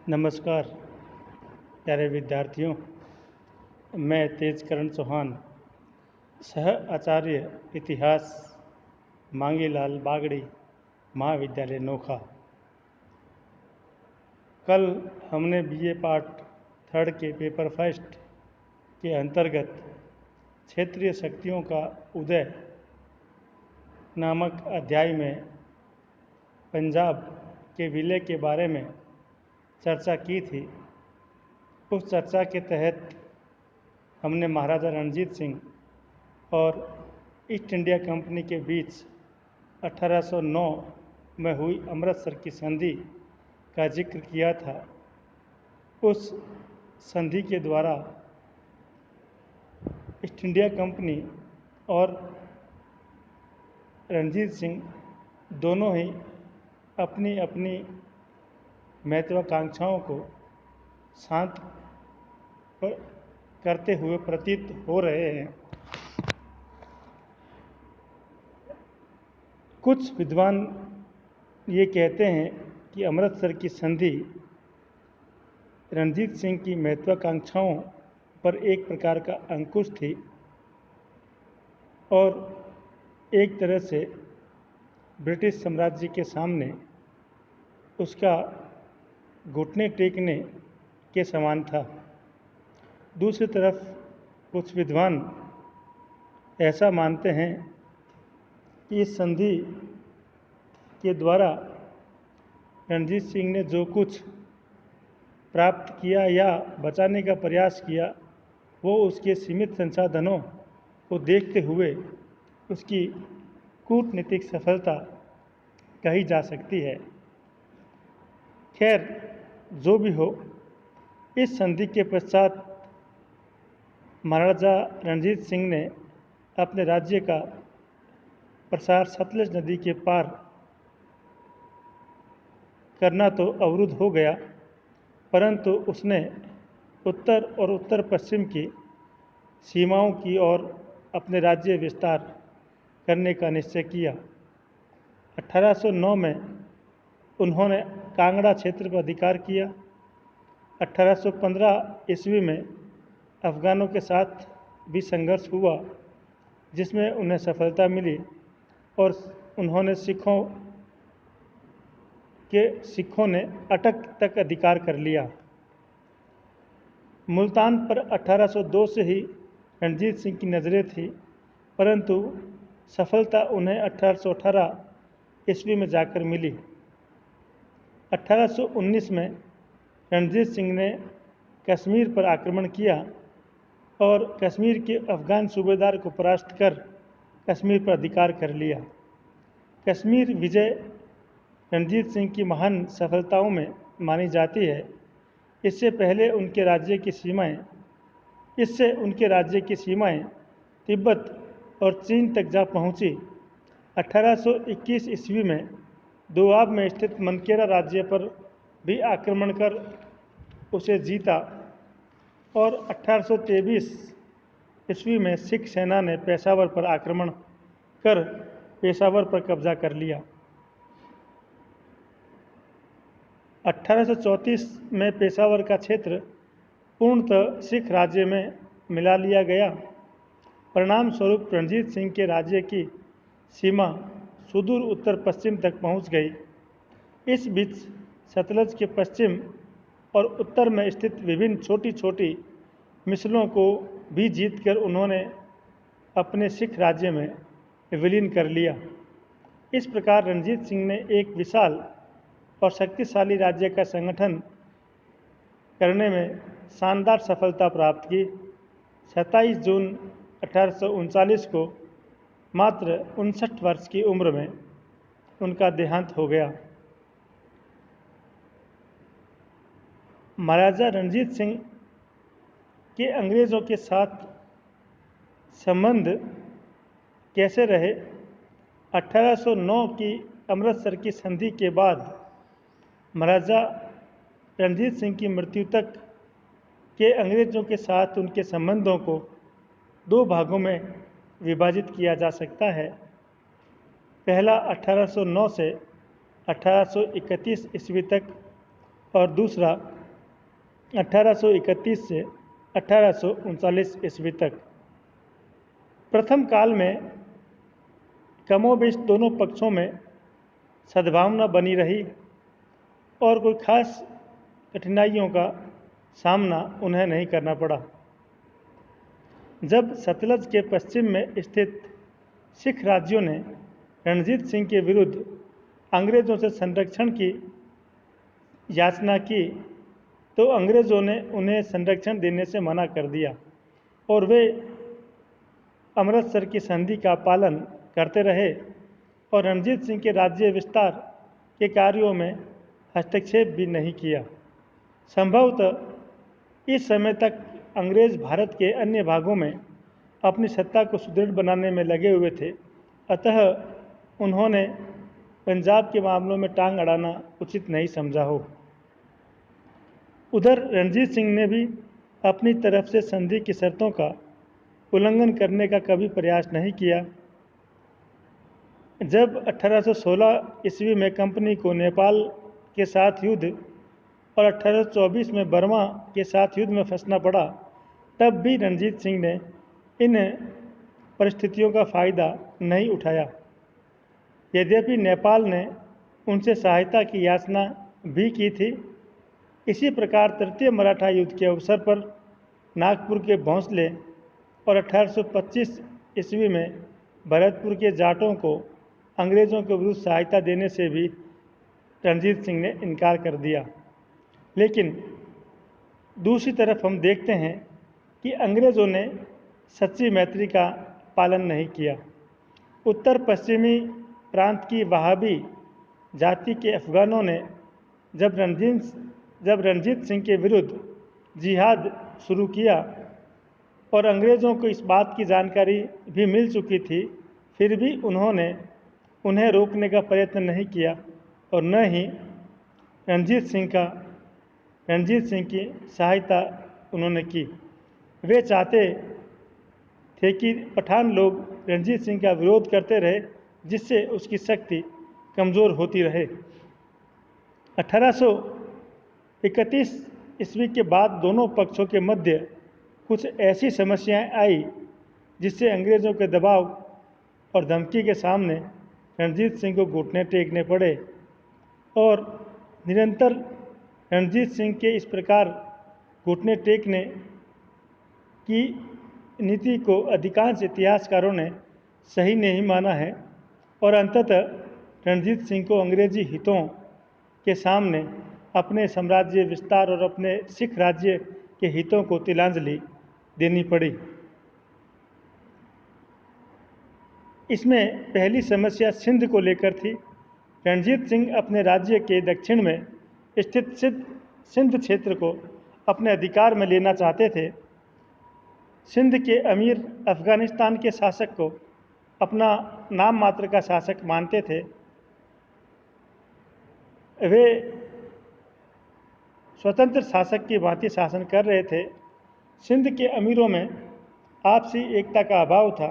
नमस्कार प्यारे विद्यार्थियों। मैं तेजकरण चौहान, सह आचार्य इतिहास, मांगीलाल बागड़ी, महाविद्यालय नोखा। कल हमने बीए पार्ट 3 के पेपर फर्स्ट के अंतर्गत क्षेत्रीय शक्तियों का उदय नामक अध्याय में पंजाब के विलय के बारे में चर्चा की थी। उस चर्चा के तहत हमने महाराजा रणजीत सिंह और ईस्ट इंडिया कंपनी के बीच 1809 में हुई अमृतसर की संधि का जिक्र किया था। उस संधि के द्वारा ईस्ट इंडिया कंपनी और रणजीत सिंह दोनों ही अपनी अपनी महत्वाकांक्षाओं को शांत करते हुए प्रतीत हो रहे हैं। कुछ विद्वान ये कहते हैं कि अमृतसर की संधि रणजीत सिंह की महत्वाकांक्षाओं पर एक प्रकार का अंकुश थी और एक तरह से ब्रिटिश साम्राज्य के सामने उसका घुटने टेकने के समान था। दूसरी तरफ कुछ विद्वान ऐसा मानते हैं कि इस संधि के द्वारा रणजीत सिंह ने जो कुछ प्राप्त किया या बचाने का प्रयास किया वो उसके सीमित संसाधनों को देखते हुए उसकी कूटनीतिक सफलता कही जा सकती है। खैर, जो भी हो, इस संधि के पश्चात महाराजा रणजीत सिंह ने अपने राज्य का प्रसार सतलज नदी के पार करना तो अवरुद्ध हो गया, परंतु उसने उत्तर और उत्तर पश्चिम की सीमाओं की ओर अपने राज्य विस्तार करने का निश्चय किया। 1809 में उन्होंने कांगड़ा क्षेत्र पर अधिकार किया। 1815 ईस्वी में अफ़गानों के साथ भी संघर्ष हुआ, जिसमें उन्हें सफलता मिली और उन्होंने सिखों ने अटक तक अधिकार कर लिया। मुल्तान पर 1802 से ही रणजीत सिंह की नज़रें थी, परंतु सफलता उन्हें 1818 ईस्वी में जाकर मिली। 1819 में रणजीत सिंह ने कश्मीर पर आक्रमण किया और कश्मीर के अफ़गान सूबेदार को परास्त कर कश्मीर पर अधिकार कर लिया। कश्मीर विजय रणजीत सिंह की महान सफलताओं में मानी जाती है। इससे उनके राज्य की सीमाएं तिब्बत और चीन तक जा पहुंची। 1821 ईस्वी में दोआब में स्थित मनकेरा राज्य पर भी आक्रमण कर उसे जीता और 1823 ईस्वी में सिख सेना ने पेशावर पर आक्रमण कर पेशावर पर कब्जा कर लिया। 1834 में पेशावर का क्षेत्र पूर्णतः सिख राज्य में मिला लिया गया। परिणाम स्वरूप रणजीत सिंह के राज्य की सीमा सुदूर उत्तर पश्चिम तक पहुंच गई। इस बीच सतलज के पश्चिम और उत्तर में स्थित विभिन्न छोटी छोटी मिसलों को भी जीतकर उन्होंने अपने सिख राज्य में विलीन कर लिया। इस प्रकार रणजीत सिंह ने एक विशाल और शक्तिशाली राज्य का संगठन करने में शानदार सफलता प्राप्त की। 27 जून 1839 को मात्र 59 वर्ष की उम्र में उनका देहांत हो गया। महाराजा रणजीत सिंह के अंग्रेज़ों के साथ संबंध कैसे रहे? 1809 की अमृतसर की संधि के बाद महाराजा रणजीत सिंह की मृत्यु तक के अंग्रेज़ों के साथ उनके संबंधों को दो भागों में विभाजित किया जा सकता है। पहला 1809 से 1831 ईस्वी तक और दूसरा 1831 से 1839 ईस्वी तक। प्रथम काल में कमोबेश दोनों पक्षों में सद्भावना बनी रही और कोई खास कठिनाइयों का सामना उन्हें नहीं करना पड़ा। जब सतलज के पश्चिम में स्थित सिख राज्यों ने रणजीत सिंह के विरुद्ध अंग्रेज़ों से संरक्षण की याचना की तो अंग्रेज़ों ने उन्हें संरक्षण देने से मना कर दिया और वे अमृतसर की संधि का पालन करते रहे और रणजीत सिंह के राज्य विस्तार के कार्यों में हस्तक्षेप भी नहीं किया। संभवतः इस समय तक अंग्रेज़ भारत के अन्य भागों में अपनी सत्ता को सुदृढ़ बनाने में लगे हुए थे, अतः उन्होंने पंजाब के मामलों में टांग अड़ाना उचित नहीं समझा हो। उधर रणजीत सिंह ने भी अपनी तरफ से संधि की शर्तों का उल्लंघन करने का कभी प्रयास नहीं किया। जब 1816 ईस्वी में कंपनी को नेपाल के साथ युद्ध और 1824 में बर्मा के साथ युद्ध में फंसना पड़ा, तब भी रणजीत सिंह ने इन परिस्थितियों का फ़ायदा नहीं उठाया। यद्यपि नेपाल ने उनसे सहायता की याचना भी की थी। इसी प्रकार तृतीय मराठा युद्ध के अवसर पर नागपुर के भोंसले और 1825 ईस्वी में भरतपुर के जाटों को अंग्रेज़ों के विरुद्ध सहायता देने से भी रणजीत सिंह ने इनकार कर दिया। लेकिन दूसरी तरफ हम देखते हैं कि अंग्रेज़ों ने सच्ची मैत्री का पालन नहीं किया। उत्तर पश्चिमी प्रांत की वहाबी जाति के अफ़गानों ने जब रणजीत सिंह के विरुद्ध जिहाद शुरू किया और अंग्रेज़ों को इस बात की जानकारी भी मिल चुकी थी, फिर भी उन्होंने उन्हें रोकने का प्रयत्न नहीं किया और न ही रणजीत सिंह की सहायता उन्होंने की। वे चाहते थे कि पठान लोग रणजीत सिंह का विरोध करते रहे, जिससे उसकी शक्ति कमज़ोर होती रहे। 1831 ईस्वी के बाद दोनों पक्षों के मध्य कुछ ऐसी समस्याएं आई जिससे अंग्रेज़ों के दबाव और धमकी के सामने रणजीत सिंह को घुटने टेकने पड़े और निरंतर रणजीत सिंह के इस प्रकार घुटने टेकने की नीति को अधिकांश इतिहासकारों ने सही नहीं माना है और अंततः रणजीत सिंह को अंग्रेजी हितों के सामने अपने साम्राज्य विस्तार और अपने सिख राज्य के हितों को तिलांजलि देनी पड़ी। इसमें पहली समस्या सिंध को लेकर थी। रणजीत सिंह अपने राज्य के दक्षिण में स्थित सिंध क्षेत्र को अपने अधिकार में लेना चाहते थे। सिंध के अमीर अफ़गानिस्तान के शासक को अपना नाम मात्र का शासक मानते थे। वे स्वतंत्र शासक की भांति शासन कर रहे थे। सिंध के अमीरों में आपसी एकता का अभाव था,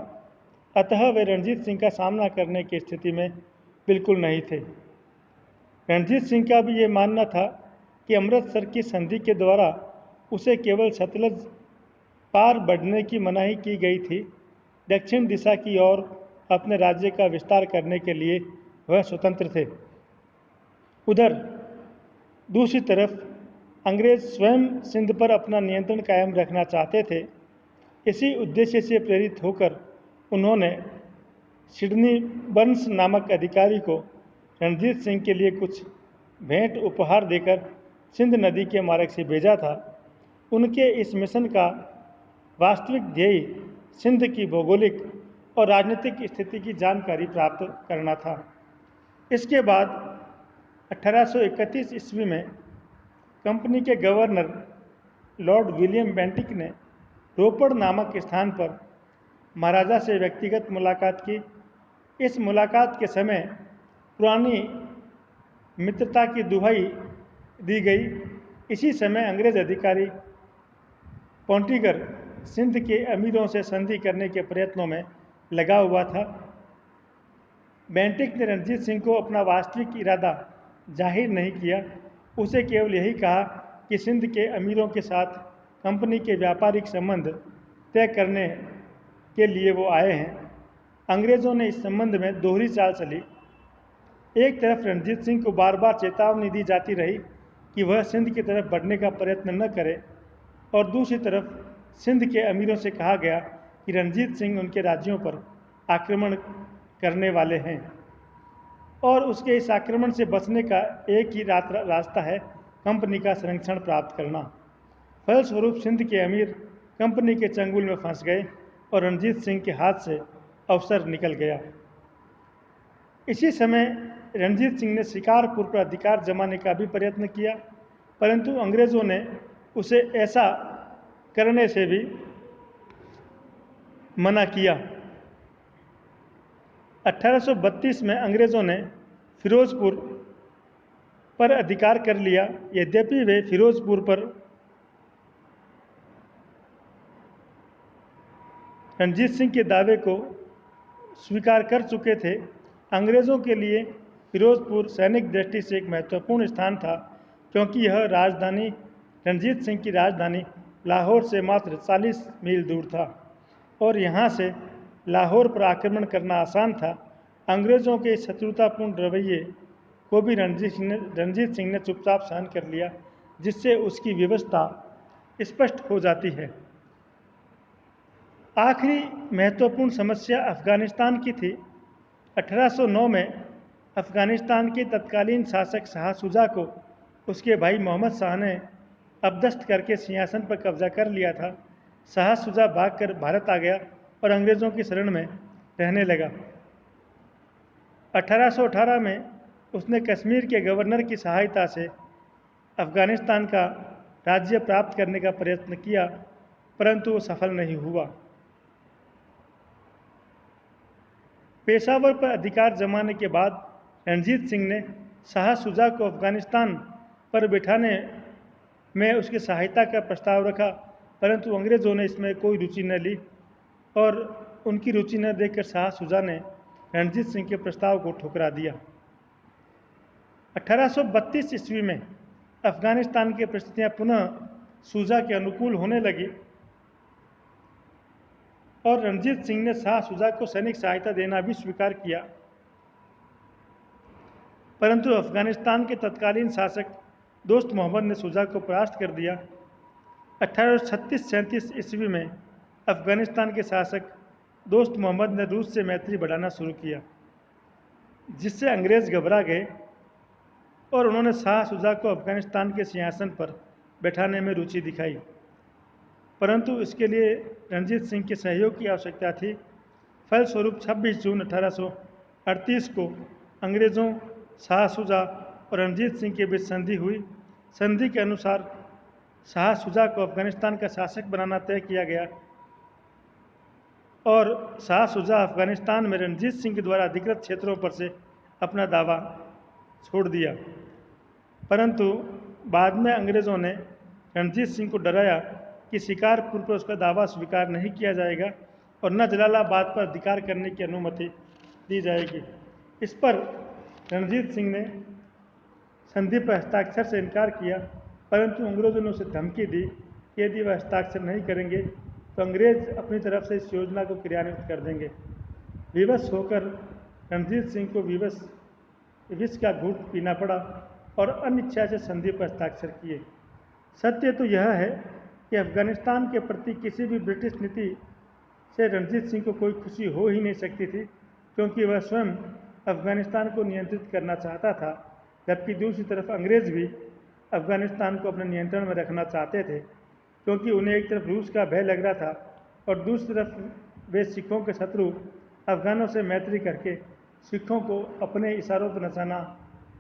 अतः वे रणजीत सिंह का सामना करने की स्थिति में बिल्कुल नहीं थे। रणजीत सिंह का भी ये मानना था कि अमृतसर की संधि के द्वारा उसे केवल सतलज पार बढ़ने की मनाही की गई थी। दक्षिण दिशा की ओर अपने राज्य का विस्तार करने के लिए वह स्वतंत्र थे। उधर दूसरी तरफ अंग्रेज स्वयं सिंध पर अपना नियंत्रण कायम रखना चाहते थे। इसी उद्देश्य से प्रेरित होकर उन्होंने सिडनी बर्न्स नामक अधिकारी को रणजीत सिंह के लिए कुछ भेंट उपहार देकर सिंध नदी के मार्ग से भेजा था। उनके इस मिशन का वास्तविक ध्येय सिंध की भौगोलिक और राजनीतिक स्थिति की जानकारी प्राप्त करना था। इसके बाद 1831 ईस्वी में कंपनी के गवर्नर लॉर्ड विलियम बेंटिक ने रोपड़ नामक स्थान पर महाराजा से व्यक्तिगत मुलाकात की। इस मुलाकात के समय पुरानी मित्रता की दुहाई दी गई। इसी समय अंग्रेज अधिकारी पॉन्टिगर सिंध के अमीरों से संधि करने के प्रयत्नों में लगा हुआ था। बेंटिक ने रणजीत सिंह को अपना वास्तविक इरादा जाहिर नहीं किया। उसे केवल यही कहा कि सिंध के अमीरों के साथ कंपनी के व्यापारिक संबंध तय करने के लिए वो आए हैं। अंग्रेज़ों ने इस संबंध में दोहरी चाल चली। एक तरफ रणजीत सिंह को बार बार चेतावनी दी जाती रही कि वह सिंध की तरफ बढ़ने का प्रयत्न न करे, और दूसरी तरफ सिंध के अमीरों से कहा गया कि रणजीत सिंह उनके राज्यों पर आक्रमण करने वाले हैं और उसके इस आक्रमण से बचने का एक ही रास्ता है कंपनी का संरक्षण प्राप्त करना। फलस्वरूप सिंध के अमीर कंपनी के चंगुल में फंस गए और रणजीत सिंह के हाथ से अवसर निकल गया। इसी समय रणजीत सिंह ने शिकारपुर पर अधिकार जमाने का भी प्रयत्न किया, परंतु अंग्रेज़ों ने उसे ऐसा करने से भी मना किया। 1832 में अंग्रेज़ों ने फिरोजपुर पर अधिकार कर लिया। यद्यपि वे फिरोजपुर पर रणजीत सिंह के दावे को स्वीकार कर चुके थे, अंग्रेज़ों के लिए फिरोजपुर सैनिक दृष्टि से एक महत्वपूर्ण स्थान था, क्योंकि यह राजधानी रणजीत सिंह की राजधानी लाहौर से मात्र 40 मील दूर था और यहाँ से लाहौर पर आक्रमण करना आसान था। अंग्रेज़ों के शत्रुतापूर्ण रवैये को भी रणजीत सिंह ने चुपचाप सहन कर लिया, जिससे उसकी व्यवस्था स्पष्ट हो जाती है। आखिरी महत्वपूर्ण समस्या अफ़गानिस्तान की थी। 1809 में अफ़गानिस्तान के तत्कालीन शासक शाह शुजा को उसके भाई मोहम्मद शाह ने अपदस्थ करके सिंहासन पर कब्जा कर लिया था। शाह शुजा भागकर भारत आ गया और अंग्रेज़ों की शरण में रहने लगा। 1818 में उसने कश्मीर के गवर्नर की सहायता से अफ़गानिस्तान का राज्य प्राप्त करने का प्रयत्न किया, परंतु वो सफल नहीं हुआ। पेशावर पर अधिकार जमाने के बाद रणजीत सिंह ने शाह शुजा को अफ़गानिस्तान पर बिठाने में उसकी सहायता का प्रस्ताव रखा, परंतु अंग्रेज़ों ने इसमें कोई रुचि न ली और उनकी रुचि न देखकर शाह शुजा ने रणजीत सिंह के प्रस्ताव को ठुकरा दिया। 1832 ईस्वी में अफ़गानिस्तान की परिस्थितियाँ पुनः शुजा के अनुकूल होने लगी और रणजीत सिंह ने शाह शुजा को सैनिक सहायता देना भी स्वीकार किया, परंतु अफ़गानिस्तान के तत्कालीन शासक दोस्त मोहम्मद ने शुजा को परास्त कर दिया। 1836-37 ईस्वी में अफ़गानिस्तान के शासक दोस्त मोहम्मद ने रूस से मैत्री बढ़ाना शुरू किया, जिससे अंग्रेज़ घबरा गए और उन्होंने शाह शुजा को अफ़गानिस्तान के सिंहासन पर बैठाने में रुचि दिखाई, परंतु इसके लिए रणजीत सिंह के सहयोग की आवश्यकता थी। फलस्वरूप 26 जून 1838 को अंग्रेज़ों, शाह शुजा और रणजीत सिंह के बीच संधि हुई। संधि के अनुसार शाह शुजा को अफ़गानिस्तान का शासक बनाना तय किया गया और शाह शुजा अफ़गानिस्तान में रणजीत सिंह के द्वारा अधिकृत क्षेत्रों पर से अपना दावा छोड़ दिया, परंतु बाद में अंग्रेज़ों ने रणजीत सिंह को डराया कि शिकारपुर पर उसका दावा स्वीकार नहीं किया जाएगा और न जलालाबाद पर अधिकार करने की अनुमति दी जाएगी। इस पर रणजीत सिंह ने संधि पर हस्ताक्षर से इनकार किया, परंतु अंग्रेज़ों ने उसे धमकी दी कि यदि वह हस्ताक्षर नहीं करेंगे तो अंग्रेज़ अपनी तरफ से इस योजना को क्रियान्वित कर देंगे। विवश होकर रणजीत सिंह को विष का घूंट पीना पड़ा और अनिच्छा से संधि पर हस्ताक्षर किए। सत्य तो यह है कि अफ़गानिस्तान के प्रति किसी भी ब्रिटिश नीति से रणजीत सिंह को कोई खुशी हो ही नहीं सकती थी, क्योंकि वह स्वयं अफ़गानिस्तान को नियंत्रित करना चाहता था, जबकि दूसरी तरफ अंग्रेज़ भी अफ़गानिस्तान को अपने नियंत्रण में रखना चाहते थे, क्योंकि उन्हें एक तरफ रूस का भय लग रहा था और दूसरी तरफ वे सिखों के शत्रु अफ़गानों से मैत्री करके सिखों को अपने इशारों पर नचाना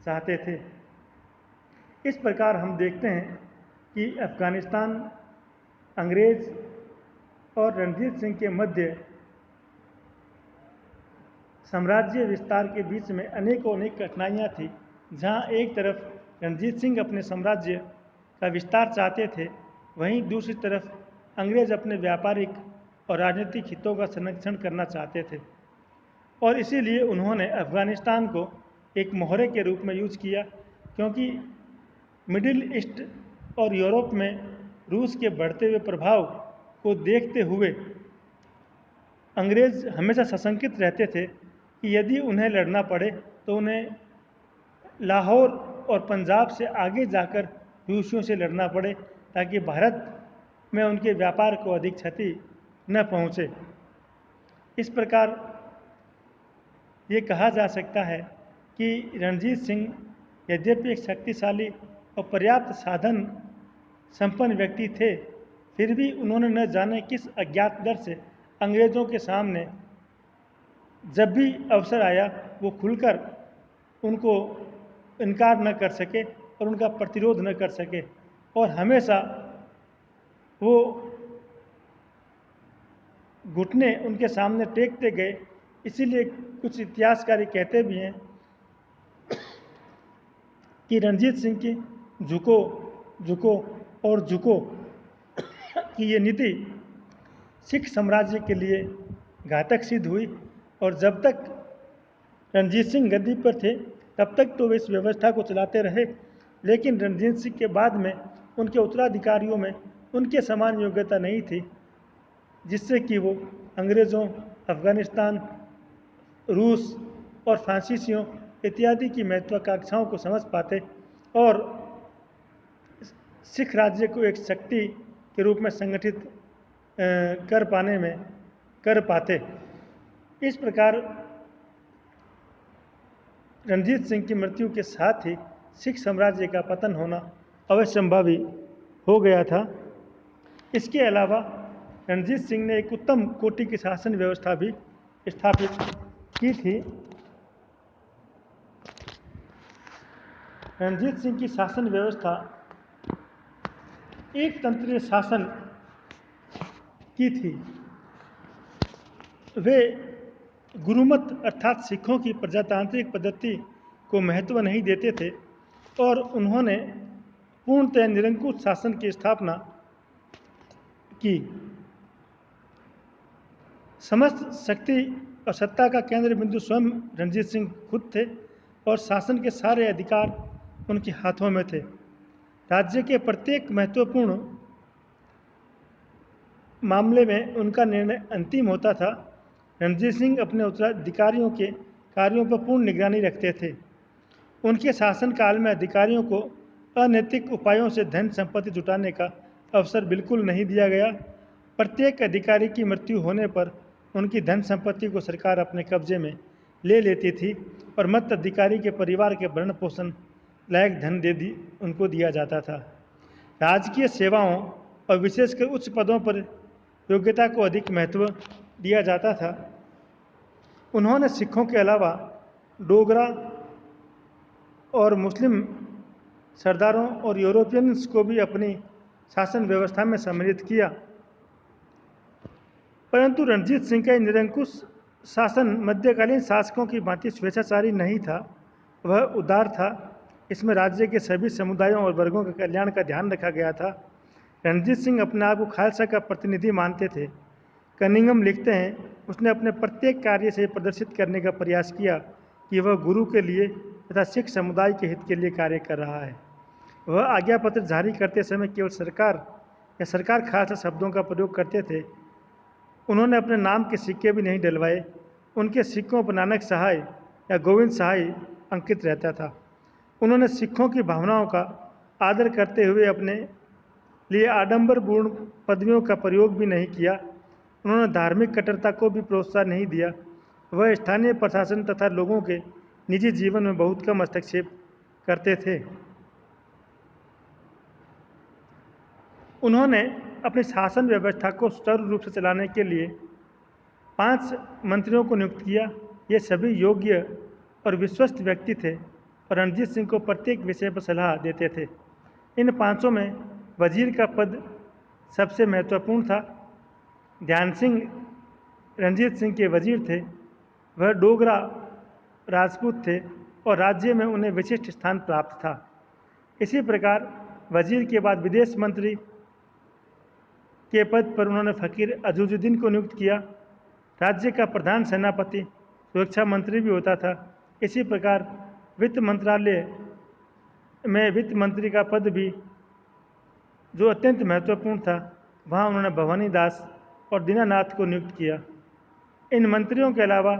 चाहते थे। इस प्रकार हम देखते हैं कि अफ़गानिस्तान, अंग्रेज़ और रणजीत सिंह के मध्य साम्राज्य विस्तार के बीच में अनेक कठिनाइयाँ थी। जहाँ एक तरफ रणजीत सिंह अपने साम्राज्य का विस्तार चाहते थे, वहीं दूसरी तरफ अंग्रेज़ अपने व्यापारिक और राजनीतिक हितों का संरक्षण करना चाहते थे और इसीलिए उन्होंने अफ़गानिस्तान को एक मोहरे के रूप में यूज़ किया, क्योंकि मिडिल ईस्ट और यूरोप में रूस के बढ़ते हुए प्रभाव को देखते हुए अंग्रेज हमेशा सशंकित रहते थे कि यदि उन्हें लड़ना पड़े तो उन्हें लाहौर और पंजाब से आगे जाकर रूसियों से लड़ना पड़े, ताकि भारत में उनके व्यापार को अधिक क्षति न पहुँचे। इस प्रकार ये कहा जा सकता है कि रणजीत सिंह यद्यपि एक शक्तिशाली और पर्याप्त साधन संपन्न व्यक्ति थे, फिर भी उन्होंने न जाने किस अज्ञात डर से अंग्रेज़ों के सामने जब भी अवसर आया वो खुलकर उनको इनकार न कर सके और उनका प्रतिरोध न कर सके, और हमेशा वो घुटने उनके सामने टेकते गए। इसीलिए कुछ इतिहासकारी कहते भी हैं कि रणजीत सिंह की झुको झुको और झुको कि ये नीति सिख साम्राज्य के लिए घातक सिद्ध हुई, और जब तक रणजीत सिंह गद्दी पर थे तब तक तो वे इस व्यवस्था को चलाते रहे, लेकिन रणजीत सिंह के बाद में उनके उत्तराधिकारियों में उनके समान योग्यता नहीं थी, जिससे कि वो अंग्रेज़ों, अफ़गानिस्तान, रूस और फ्रांसीसियों इत्यादि की महत्वाकांक्षाओं को समझ पाते और सिख राज्य को एक शक्ति के रूप में संगठित कर पाते। इस प्रकार रणजीत सिंह की मृत्यु के साथ ही सिख साम्राज्य का पतन होना अवश्यंभावी हो गया था। इसके अलावा रणजीत सिंह ने एक उत्तम कोटि की शासन व्यवस्था भी स्थापित की थी। रणजीत सिंह की शासन व्यवस्था एक तंत्रीय शासन की थी। वे गुरुमत अर्थात सिखों की प्रजातांत्रिक पद्धति को महत्व नहीं देते थे और उन्होंने पूर्णतः निरंकुश शासन की स्थापना की। समस्त शक्ति और सत्ता का केंद्र बिंदु स्वयं रणजीत सिंह खुद थे और शासन के सारे अधिकार उनके हाथों में थे। राज्य के प्रत्येक महत्वपूर्ण मामले में उनका निर्णय अंतिम होता था। रणजीत सिंह अपने उत्तराधिकारियों के कार्यों पर पूर्ण निगरानी रखते थे। उनके शासनकाल में अधिकारियों को अनैतिक उपायों से धन संपत्ति जुटाने का अवसर बिल्कुल नहीं दिया गया। प्रत्येक अधिकारी की मृत्यु होने पर उनकी धन संपत्ति को सरकार अपने कब्जे में ले लेती थी और मत अधिकारी के परिवार के भरण पोषण लायक धन उनको दिया जाता था। राजकीय सेवाओं और विशेषकर उच्च पदों पर योग्यता को अधिक महत्व दिया जाता था। उन्होंने सिखों के अलावा डोगरा और मुस्लिम सरदारों और यूरोपियंस को भी अपनी शासन व्यवस्था में सम्मिलित किया। परंतु रणजीत सिंह का निरंकुश शासन मध्यकालीन शासकों की भांति स्वेच्छाचारी नहीं था, वह उदार था। इसमें राज्य के सभी समुदायों और वर्गों के कल्याण का ध्यान रखा गया था। रणजीत सिंह अपने आप को खालसा का प्रतिनिधि मानते थे। कनिंघम लिखते हैं, उसने अपने प्रत्येक कार्य से प्रदर्शित करने का प्रयास किया कि वह गुरु के लिए तथा सिख समुदाय के हित के लिए कार्य कर रहा है। वह आज्ञा पत्र जारी करते समय केवल सरकार खालसा शब्दों का प्रयोग करते थे। उन्होंने अपने नाम के सिक्के भी नहीं डलवाए। उनके सिक्कों पर नानक सहाय या गोविंद सहाय अंकित रहता था। उन्होंने सिखों की भावनाओं का आदर करते हुए अपने लिए आडंबरपूर्ण पदवियों का प्रयोग भी नहीं किया। उन्होंने धार्मिक कट्टरता को भी प्रोत्साहन नहीं दिया। वह स्थानीय प्रशासन तथा लोगों के निजी जीवन में बहुत कम हस्तक्षेप करते थे। उन्होंने अपनी शासन व्यवस्था को सुचारू रूप से चलाने के लिए 5 मंत्रियों को नियुक्त किया। ये सभी योग्य और विश्वस्त व्यक्ति थे और रणजीत सिंह को प्रत्येक विषय पर सलाह देते थे। इन 5 में वजीर का पद सबसे महत्वपूर्ण था। ध्यान सिंह रणजीत सिंह के वजीर थे। वह डोगरा राजपूत थे और राज्य में उन्हें विशिष्ट स्थान प्राप्त था। इसी प्रकार वजीर के बाद विदेश मंत्री के पद पर उन्होंने फ़कीर अजूजुद्दीन को नियुक्त किया। राज्य का प्रधान सेनापति सुरक्षा मंत्री भी होता था। इसी प्रकार वित्त मंत्रालय में वित्त मंत्री का पद भी जो अत्यंत महत्वपूर्ण था, वहाँ उन्होंने भवानी दास और दीनानाथ को नियुक्त किया। इन मंत्रियों के अलावा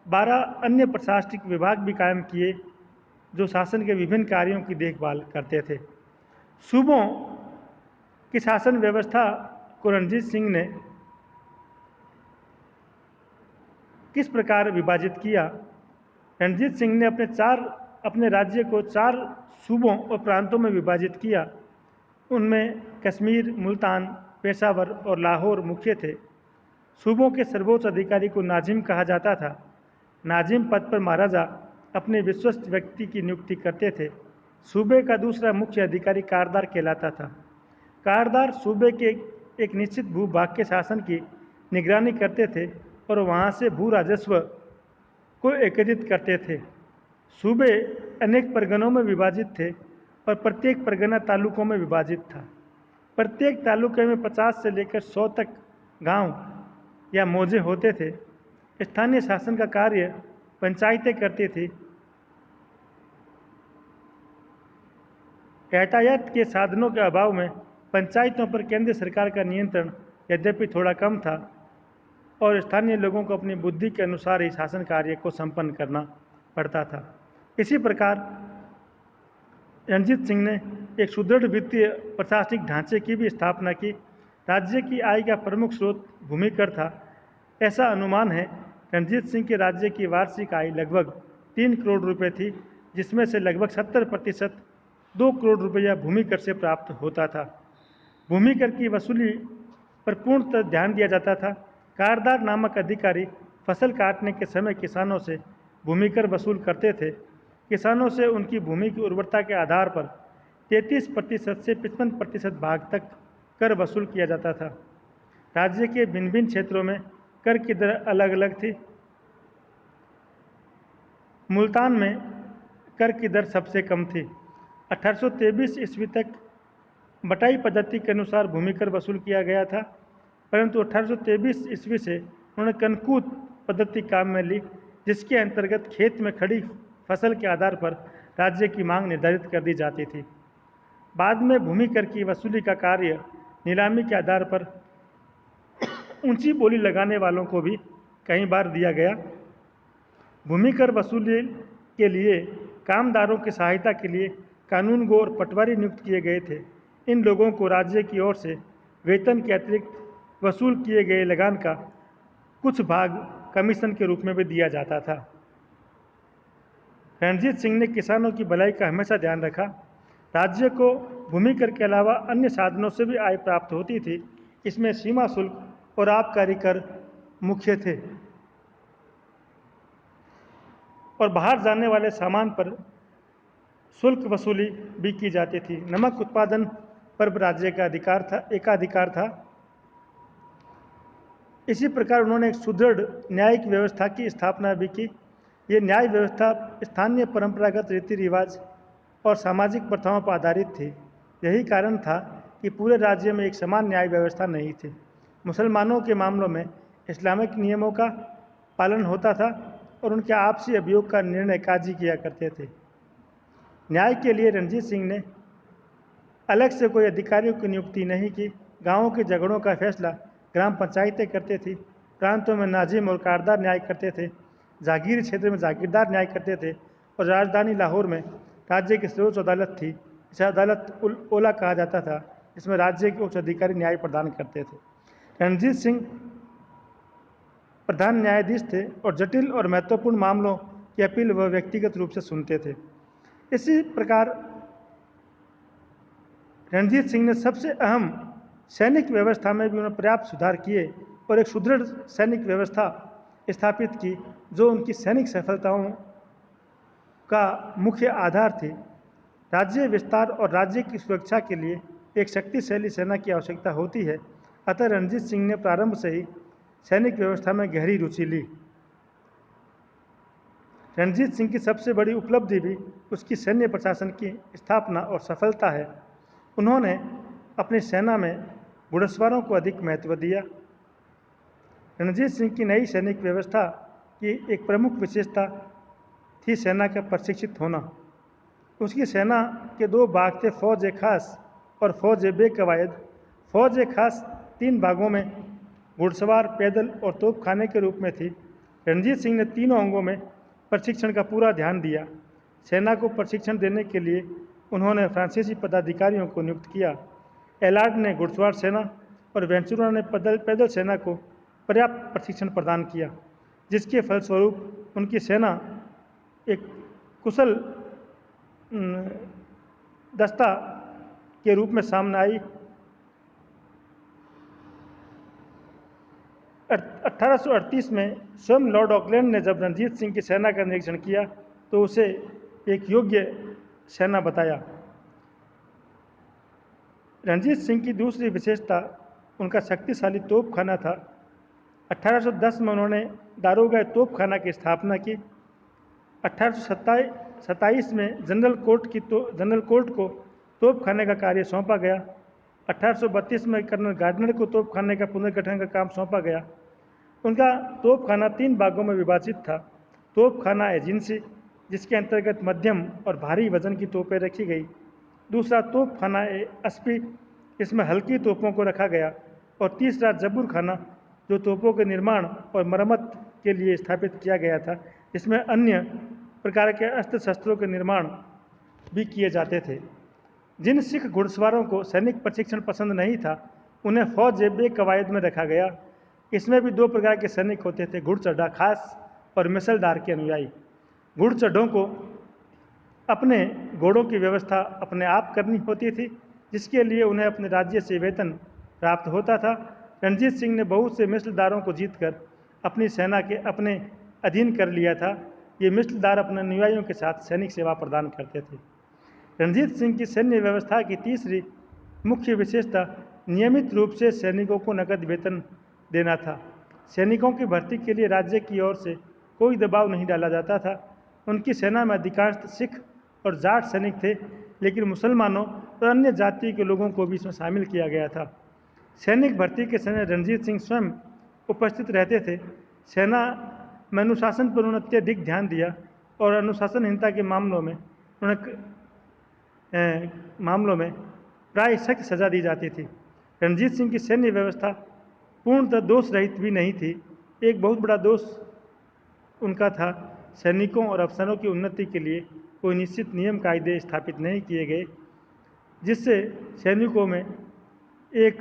12 अन्य प्रशासनिक विभाग भी कायम किए जो शासन के विभिन्न कार्यों की देखभाल करते थे। सूबों की शासन व्यवस्था को रणजीत सिंह ने किस प्रकार विभाजित किया? रणजीत सिंह ने अपने राज्य को 4 सूबों और प्रांतों में विभाजित किया। उनमें कश्मीर, मुल्तान, पेशावर और लाहौर मुख्य थे। सूबों के सर्वोच्च अधिकारी को नाजिम कहा जाता था। नाजिम पद पर महाराजा अपने विश्वस्त व्यक्ति की नियुक्ति करते थे। सूबे का दूसरा मुख्य अधिकारी कारदार कहलाता था। कारदार सूबे के एक निश्चित भूभाग के शासन की निगरानी करते थे और वहाँ से भू राजस्व को एकत्रित करते थे। सूबे अनेक परगनों में विभाजित थे और प्रत्येक परगना तालुकों में विभाजित था। प्रत्येक तालुके में 50 से लेकर 100 तक गांव या मौजे होते थे। स्थानीय शासन का कार्य पंचायतें करती थी। यातायात के साधनों के अभाव में पंचायतों पर केंद्र सरकार का नियंत्रण यद्यपि थोड़ा कम था और स्थानीय लोगों को अपनी बुद्धि के अनुसार ही शासन कार्य को संपन्न करना पड़ता था। इसी प्रकार रणजीत सिंह ने एक सुदृढ़ वित्तीय प्रशासनिक ढांचे की भी स्थापना की। राज्य की आय का प्रमुख स्रोत भूमि कर था। ऐसा अनुमान है रणजीत सिंह के राज्य की वार्षिक आय लगभग 3 करोड़ रुपए थी, जिसमें से लगभग 70% 2 करोड़ रुपया भूमि कर से प्राप्त होता था। भूमि कर की वसूली पर पूर्णतः ध्यान दिया जाता था। कारदार नामक अधिकारी फसल काटने के समय किसानों से भूमि कर वसूल करते थे। किसानों से उनकी भूमि की उर्वरता के आधार पर 33% से 55% भाग तक कर वसूल किया जाता था। राज्य के भिन्न भिन्न क्षेत्रों में कर की दर अलग अलग थी। मुल्तान में कर की दर सबसे कम थी। 1823 ईस्वी तक बटाई पद्धति के अनुसार भूमि कर वसूल किया गया था, परंतु 1823 ईस्वी से उन्होंने कनकूत पद्धति काम में ली, जिसके अंतर्गत खेत में खड़ी फसल के आधार पर राज्य की मांग निर्धारित कर दी जाती थी। बाद में भूमि कर की वसूली का कार्य नीलामी के आधार पर ऊंची बोली लगाने वालों को भी कई बार दिया गया। भूमि कर वसूली के लिए कामदारों की सहायता के लिए कानूनगो और पटवारी नियुक्त किए गए थे। इन लोगों को राज्य की ओर से वेतन के अतिरिक्त वसूल किए गए लगान का कुछ भाग कमीशन के रूप में भी दिया जाता था। रणजीत सिंह ने किसानों की भलाई का हमेशा ध्यान रखा। राज्य को भूमि कर के अलावा अन्य साधनों से भी आय प्राप्त होती थी। इसमें सीमा शुल्क और आबकारी कर मुख्य थे और बाहर जाने वाले सामान पर शुल्क वसूली भी की जाती थी। नमक उत्पादन पर राज्य का एकाधिकार था। इसी प्रकार उन्होंने एक सुदृढ़ न्यायिक व्यवस्था की स्थापना भी की। ये न्याय व्यवस्था स्थानीय परंपरागत रीति रिवाज और सामाजिक प्रथाओं पर आधारित थी। यही कारण था कि पूरे राज्य में एक समान न्याय व्यवस्था नहीं थी। मुसलमानों के मामलों में इस्लामिक नियमों का पालन होता था और उनके आपसी अभियोग का निर्णय काजी किया करते थे। न्याय के लिए रणजीत सिंह ने अलग से कोई अधिकारियों की नियुक्ति नहीं की। गांवों के झगड़ों का फैसला ग्राम पंचायतें करते थी। प्रांतों में नाजिम और कारदार न्याय करते थे। जागीरी क्षेत्र में जागीरदार न्याय करते थे और राजधानी लाहौर में राज्य की सर्वोच्च अदालत थी। इसे अदालत ओला कहा जाता था, जिसमें राज्य के उच्च अधिकारी न्याय प्रदान करते थे। रणजीत सिंह प्रधान न्यायाधीश थे और जटिल और महत्वपूर्ण मामलों की अपील वह व्यक्तिगत रूप से सुनते थे। इसी प्रकार रणजीत सिंह ने सबसे अहम सैनिक व्यवस्था में भी उन्होंने पर्याप्त सुधार किए और एक सुदृढ़ सैनिक व्यवस्था स्थापित की, जो उनकी सैनिक सफलताओं का मुख्य आधार थी। राज्य विस्तार और राज्य की सुरक्षा के लिए एक शक्तिशाली सेना की आवश्यकता होती है। अतः रणजीत सिंह ने प्रारंभ से ही सैनिक व्यवस्था में गहरी रुचि ली। रणजीत सिंह की सबसे बड़ी उपलब्धि भी उसकी सैन्य प्रशासन की स्थापना और सफलता है। उन्होंने अपनी सेना में घुड़सवारों को अधिक महत्व दिया। रणजीत सिंह की नई सैनिक व्यवस्था की एक प्रमुख विशेषता थी सेना का प्रशिक्षित होना। उसकी सेना के दो भाग थे, फौज ए खास और फौज ए बेकवायद। फौज ए खास 3 भागों में घुड़सवार, पैदल और तोपखाने के रूप में थी। रणजीत सिंह ने तीनों अंगों में प्रशिक्षण का पूरा ध्यान दिया। सेना को प्रशिक्षण देने के लिए उन्होंने फ्रांसीसी पदाधिकारियों को नियुक्त किया। एलार्ड ने घुड़सवार सेना और वेंचुरा ने पैदल सेना को पर्याप्त प्रशिक्षण प्रदान किया, जिसके फलस्वरूप उनकी सेना एक कुशल दस्ता के रूप में सामने आई। 1838 में स्वयं लॉर्ड ऑकलैंड ने जब रणजीत सिंह की सेना का निरीक्षण किया तो उसे एक योग्य सेना बताया। रणजीत सिंह की दूसरी विशेषता उनका शक्तिशाली तोपखाना था। 1810 में उन्होंने दारोगा तोपखाना की स्थापना की। 1827 में जनरल कोर्ट को तोपखाने का कार्य सौंपा गया। 1832 में कर्नल गार्डनर को तोपखाने का पुनर्गठन का काम सौंपा गया। उनका तोपखाना 3 भागों में विभाजित था। तोपखाना एजेंसी, जिसके अंतर्गत मध्यम और भारी वजन की तोपें रखी गई। दूसरा तोपखाना एसपी, इसमें हल्की तोपों को रखा गया। और तीसरा जब्बर खाना, जो तोपों के निर्माण और मरम्मत के लिए स्थापित किया गया था, इसमें अन्य प्रकार के अस्त्र शस्त्रों के निर्माण भी किए जाते थे। जिन सिख घुड़सवारों को सैनिक प्रशिक्षण पसंद नहीं था, उन्हें फौज ए बेकवायद में रखा गया। इसमें भी 2 प्रकार के सैनिक होते थे, घुड़चढ़ा खास और मिसलदार के अनुयायी। घुड़चढ़ों को अपने घोड़ों की व्यवस्था अपने आप करनी होती थी, जिसके लिए उन्हें अपने राज्य से वेतन प्राप्त होता था। रणजीत सिंह ने बहुत से मिसलदारों को जीतकर अपनी सेना के अपने अधीन कर लिया था। ये मिसलदार अपने अनुयायियों के साथ सैनिक सेवा प्रदान करते थे। रणजीत सिंह की सैन्य व्यवस्था की तीसरी मुख्य विशेषता नियमित रूप से सैनिकों को नकद वेतन देना था। सैनिकों की भर्ती के लिए राज्य की ओर से कोई दबाव नहीं डाला जाता था। उनकी सेना में अधिकांश सिख और जाट सैनिक थे, लेकिन मुसलमानों और अन्य जाति के लोगों को भी इसमें शामिल किया गया था। सैनिक भर्ती के समय रणजीत सिंह स्वयं उपस्थित रहते थे। सेना में अनुशासन पर उन्होंने अत्यधिक ध्यान दिया और अनुशासनहीनता के मामलों में प्राय सख्त सजा दी जाती थी। रणजीत सिंह की सैन्य व्यवस्था पूर्णतः दोष रहित भी नहीं थी। एक बहुत बड़ा दोष उनका था, सैनिकों और अफसरों की उन्नति के लिए कोई निश्चित नियम कायदे स्थापित नहीं किए गए, जिससे सैनिकों में एक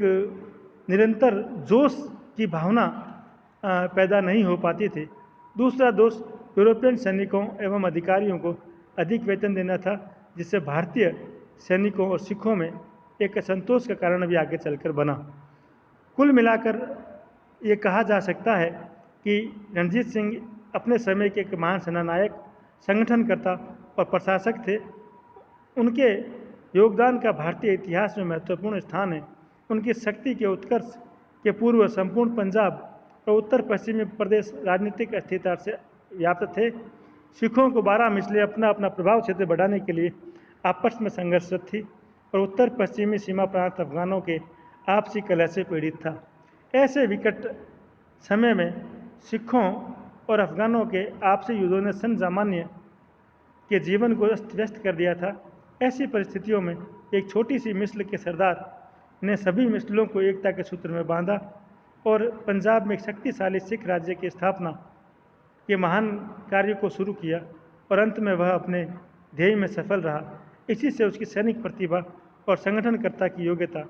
निरंतर जोश की भावना पैदा नहीं हो पाती थी। दूसरा दोष यूरोपियन सैनिकों एवं अधिकारियों को अधिक वेतन देना था, जिससे भारतीय सैनिकों और सिखों में एक असंतोष का कारण भी आगे चलकर बना। कुल मिलाकर ये कहा जा सकता है कि रणजीत सिंह अपने समय के एक महान सेनानायक, संगठनकर्ता और प्रशासक थे। उनके योगदान का भारतीय इतिहास में महत्वपूर्ण स्थान है। उनकी शक्ति के उत्कर्ष के पूर्व संपूर्ण पंजाब और उत्तर पश्चिमी प्रदेश राजनीतिक अस्थिरता से व्याप्त थे। सिखों को 12 मिसलें अपना अपना प्रभाव क्षेत्र बढ़ाने के लिए आपस में संघर्षरत थी और उत्तर पश्चिमी सीमा प्रांत अफगानों के आपसी कलह से पीड़ित था। ऐसे विकट समय में सिखों और अफगानों के आपसी युद्धों ने सन सामान्य के जीवन को अस्त व्यस्त कर दिया था। ऐसी परिस्थितियों में एक छोटी सी मिसल के सरदार ने सभी मिसलों को एकता के सूत्र में बांधा और पंजाब में एक शक्तिशाली सिख राज्य की स्थापना के महान कार्य को शुरू किया और अंत में वह अपने ध्येय में सफल रहा। इसी से उसकी सैनिक प्रतिभा और संगठनकर्ता की योग्यता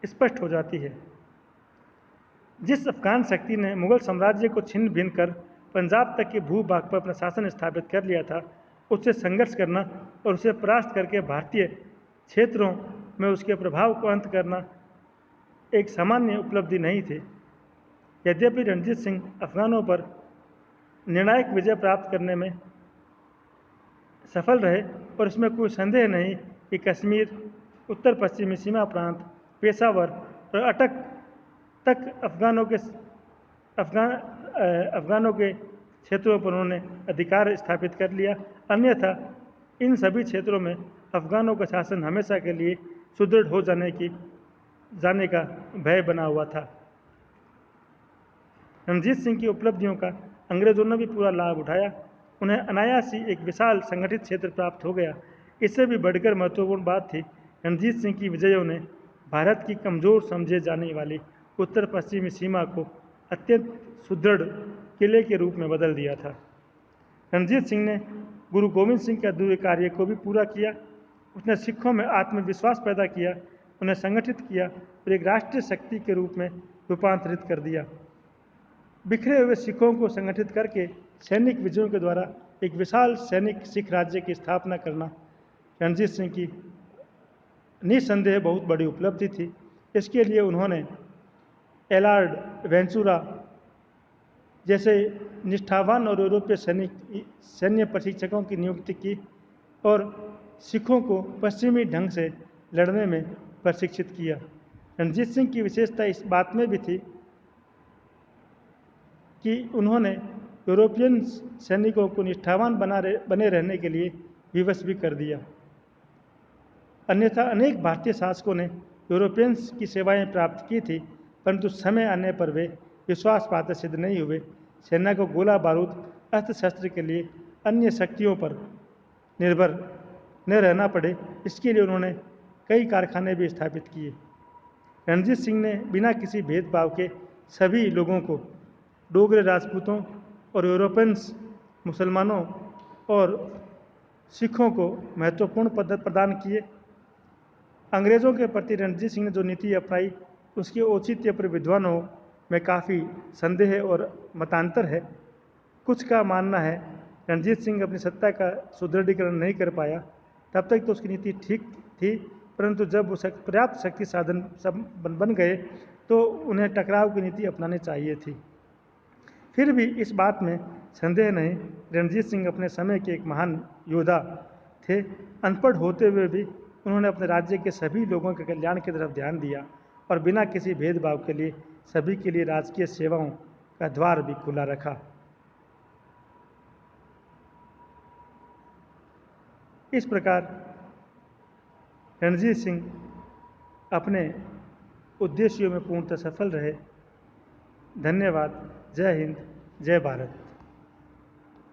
स्पष्ट हो जाती है। जिस अफगान शक्ति ने मुगल साम्राज्य को छिन्न भिन्न कर पंजाब तक के भूभाग पर अपना शासन स्थापित कर लिया था, उससे संघर्ष करना और उसे परास्त करके भारतीय क्षेत्रों में उसके प्रभाव को अंत करना एक सामान्य उपलब्धि नहीं थी। यद्यपि रणजीत सिंह अफगानों पर निर्णायक विजय प्राप्त करने में सफल रहे और इसमें कोई संदेह नहीं कि कश्मीर, उत्तर पश्चिमी सीमा प्रांत, पेशावर और अटक तक अफगानों के क्षेत्रों पर उन्होंने अधिकार स्थापित कर लिया। अन्यथा इन सभी क्षेत्रों में अफगानों का शासन हमेशा के लिए सुदृढ़ हो जाने का भय बना हुआ था। रणजीत सिंह की उपलब्धियों का अंग्रेजों ने भी पूरा लाभ उठाया। उन्हें अनायास ही एक विशाल संगठित क्षेत्र प्राप्त हो गया। इससे भी बढ़कर महत्वपूर्ण बात थी रणजीत सिंह की विजयों ने भारत की कमज़ोर समझे जाने वाली उत्तर पश्चिमी सीमा को अत्यंत सुदृढ़ किले के रूप में बदल दिया था। रणजीत सिंह ने गुरु गोविंद सिंह के अधूरे कार्य को भी पूरा किया। उसने सिखों में आत्मविश्वास पैदा किया, उन्हें संगठित किया और एक राष्ट्रीय शक्ति के रूप में रूपांतरित कर दिया। बिखरे हुए सिखों को संगठित करके सैनिक विजयों के द्वारा एक विशाल सैनिक सिख राज्य की स्थापना करना रणजीत सिंह की निस्संदेह बहुत बड़ी उपलब्धि थी। इसके लिए उन्होंने एलार्ड वेंचुरा जैसे निष्ठावान और यूरोपीय सैन्य प्रशिक्षकों की नियुक्ति की और सिखों को पश्चिमी ढंग से लड़ने में प्रशिक्षित किया। रणजीत सिंह की विशेषता इस बात में भी थी कि उन्होंने यूरोपियन सैनिकों को निष्ठावान बने रहने के लिए विवश भी कर दिया। अन्यथा अनेक भारतीय शासकों ने यूरोपियंस की सेवाएं प्राप्त की थी, परंतु समय आने पर वे विश्वास पात्र सिद्ध नहीं हुए। सेना को गोला बारूद अस्त्र शस्त्र के लिए अन्य शक्तियों पर निर्भर न रहना पड़े, इसके लिए उन्होंने कई कारखाने भी स्थापित किए। रणजीत सिंह ने बिना किसी भेदभाव के सभी लोगों को, डोगरे राजपूतों और यूरोपियंस मुसलमानों और सिखों को महत्वपूर्ण पद प्रदान किए। अंग्रेज़ों के प्रति रणजीत सिंह ने जो नीति अपनाई उसके औचित्य पर विद्वानों में काफ़ी संदेह और मतांतर है। कुछ का मानना है रणजीत सिंह अपनी सत्ता का सुदृढ़ीकरण नहीं कर पाया, तब तक तो उसकी नीति ठीक थी, परंतु जब वो पर्याप्त शक्ति साधन सब बन गए तो उन्हें टकराव की नीति अपनानी चाहिए थी। फिर भी इस बात में संदेह नहीं, रणजीत सिंह अपने समय के एक महान योद्धा थे। अनपढ़ होते हुए भी उन्होंने अपने राज्य के सभी लोगों के कल्याण की तरफ ध्यान दिया और बिना किसी भेदभाव के लिए सभी के लिए राजकीय सेवाओं का द्वार भी खुला रखा। इस प्रकार रणजीत सिंह अपने उद्देश्यों में पूर्णतः सफल रहे। धन्यवाद। जय हिंद, जय भारत।